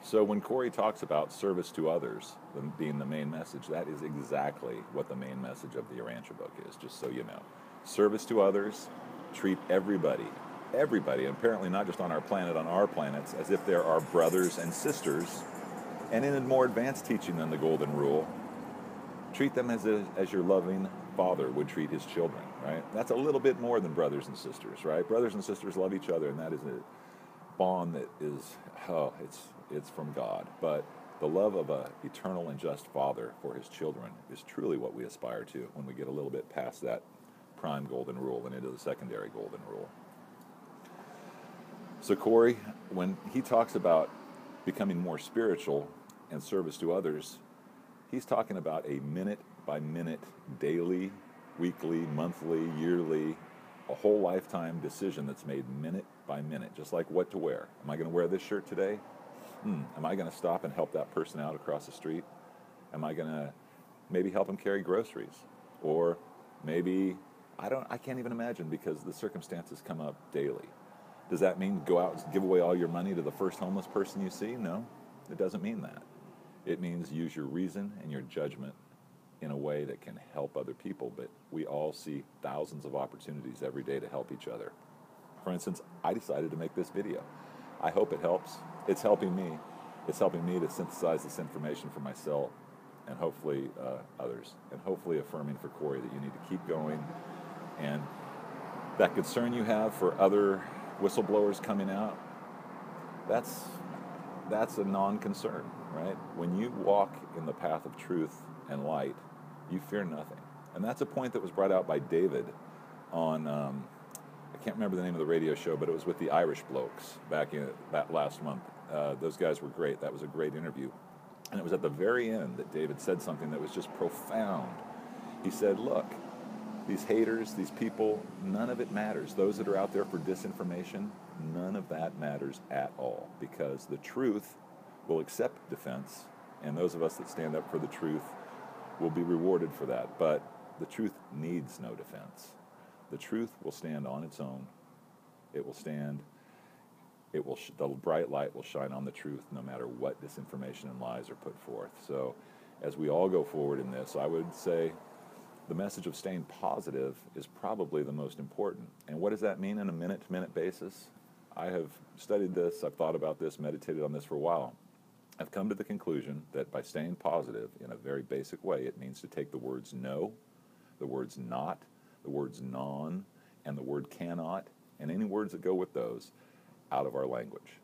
So when Corey talks about service to others being the main message, that is exactly what the main message of the Urantia book is, just so you know. Service to others, treat everybody, and apparently not just on our planet, on our planets, as if they're our brothers and sisters. And in a more advanced teaching than the Golden Rule, treat them as your loving father would treat his children, right? That's a little bit more than brothers and sisters, right? Brothers and sisters love each other, and that is a bond that is, it's from God. But the love of an eternal and just father for his children is truly what we aspire to when we get a little bit past that prime golden rule and into the secondary golden rule. So Corey, when he talks about becoming more spiritual and service to others, he's talking about a minute-by-minute, daily, weekly, monthly, yearly, a whole lifetime decision that's made minute by minute, just like what to wear. Am I going to wear this shirt today? Am I going to stop and help that person out across the street? Am I going to maybe help him carry groceries? Or maybe, I can't even imagine because the circumstances come up daily. Does that mean go out and give away all your money to the first homeless person you see? No, it doesn't mean that. It means use your reason and your judgment in a way that can help other people, but we all see thousands of opportunities every day to help each other. For instance, I decided to make this video. I hope it helps. It's helping me. It's helping me to synthesize this information for myself and hopefully others, and hopefully affirming for Corey that you need to keep going. And that concern you have for other whistleblowers coming out, that's a non-concern, right? When you walk in the path of truth and light, you fear nothing. And that's a point that was brought out by David on, I can't remember the name of the radio show, but it was with the Irish blokes back in that last month. Those guys were great. That was a great interview. And it was at the very end that David said something that was just profound. He said, look, these haters, these people, none of it matters. Those that are out there for disinformation, none of that matters at all, because the truth will accept defense, and those of us that stand up for the truth will be rewarded for that. But the truth needs no defense. The truth will stand on its own. It will stand. The bright light will shine on the truth no matter what disinformation and lies are put forth. So as we all go forward in this, I would say the message of staying positive is probably the most important. And what does that mean on a minute-to-minute basis? I have studied this, I've thought about this, meditated on this for a while. I've come to the conclusion that by staying positive in a very basic way, it means to take the words no, the words not, the words non, and the word cannot, and any words that go with those out of our language.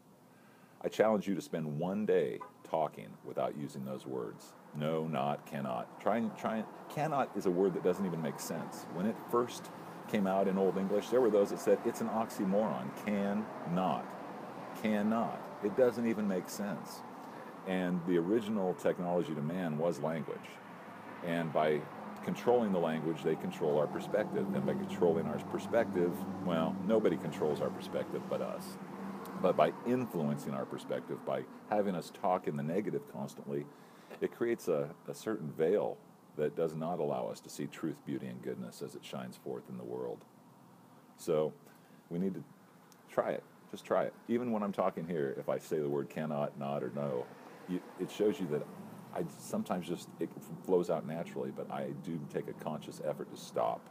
I challenge you to spend one day talking without using those words. No, not, cannot. Cannot is a word that doesn't even make sense. When it first came out in Old English, there were those that said it's an oxymoron. Cannot. It doesn't even make sense. And the original technology to man was language. And by controlling the language, they control our perspective. And by controlling our perspective, well, nobody controls our perspective but us. But by influencing our perspective, by having us talk in the negative constantly, it creates a certain veil that does not allow us to see truth, beauty, and goodness as it shines forth in the world. So we need to try it. Just try it. Even when I'm talking here, if I say the word cannot, not, or no, it shows you that I sometimes just, it flows out naturally, but I do take a conscious effort to stop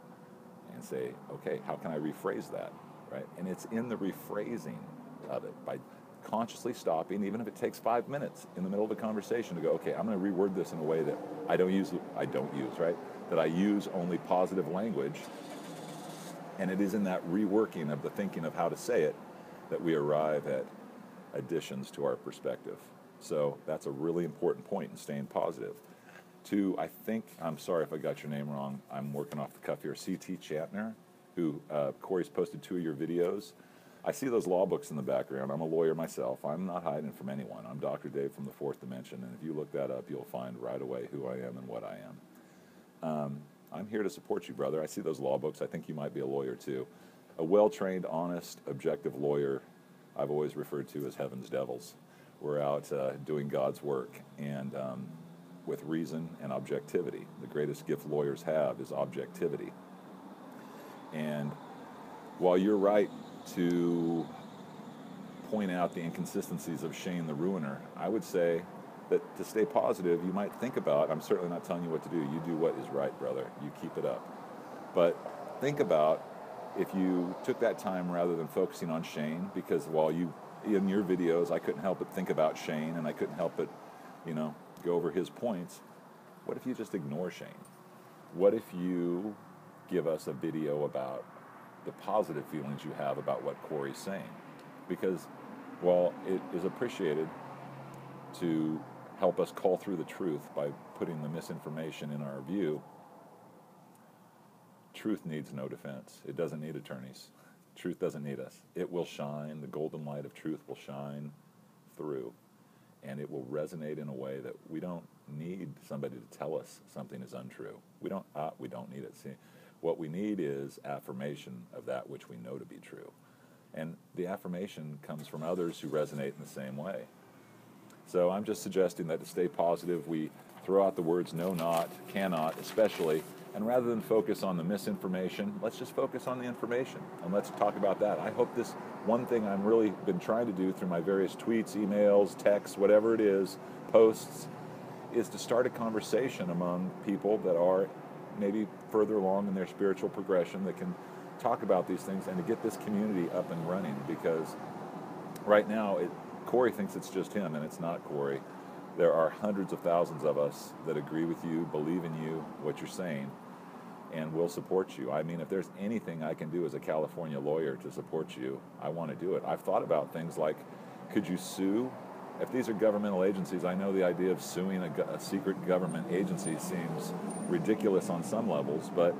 and say, okay, how can I rephrase that, right? And it's in the rephrasing of it, by consciously stopping, even if it takes 5 minutes in the middle of a conversation, to go, okay, I'm going to reword this in a way that I don't use, right? That I use only positive language. And it is in that reworking of the thinking of how to say it that we arrive at additions to our perspective. So that's a really important point in staying positive. To, I think, I'm sorry if I got your name wrong, I'm working off the cuff here, C.T. Chantner, who Corey's posted 2 of your videos. I see those law books in the background. I'm a lawyer myself. I'm not hiding from anyone. I'm Dr. Dave from the Fourth Dimension, and if you look that up, you'll find right away who I am and what I am. I'm here to support you, brother. I see those law books. I think you might be a lawyer, too. A well-trained, honest, objective lawyer I've always referred to as heaven's devils. We're out doing God's work, and with reason and objectivity. The greatest gift lawyers have is objectivity. And while you're right to point out the inconsistencies of Shane the Ruiner. I would say that to stay positive, you might think about, I'm certainly not telling you what to do. You do what is right, brother. You keep it up. But think about if you took that time rather than focusing on Shane, because while you, in your videos, I couldn't help but think about Shane and I couldn't help but, go over his points. What if you just ignore Shane? What if you give us a video about the positive feelings you have about what Corey's saying? Because while it is appreciated to help us call through the truth by putting the misinformation in our view, truth needs no defense. It doesn't need attorneys. Truth doesn't need us. It will shine. The golden light of truth will shine through, and it will resonate in a way that we don't need somebody to tell us something is untrue. We don't need it. See, what we need is affirmation of that which we know to be true. And the affirmation comes from others who resonate in the same way. So I'm just suggesting that to stay positive, we throw out the words no, not, cannot, especially, and rather than focus on the misinformation, let's just focus on the information, and let's talk about that. I hope this one thing I've really been trying to do through my various tweets, emails, texts, whatever it is, posts, is to start a conversation among people that are maybe further along in their spiritual progression that can talk about these things and to get this community up and running, because right now Corey thinks it's just him, and it's not Corey. There are hundreds of thousands of us that agree with you, believe in you, what you're saying, and will support you. I mean, if there's anything I can do as a California lawyer to support you, I want to do it. I've thought about things like, could you sue? If these are governmental agencies, I know the idea of suing a secret government agency seems ridiculous on some levels, but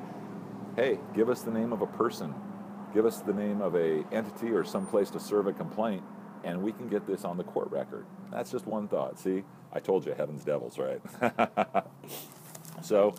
hey, give us the name of a person, give us the name of a entity or some place to serve a complaint, and we can get this on the court record. That's just one thought. See, I told you, heaven's devils, right? So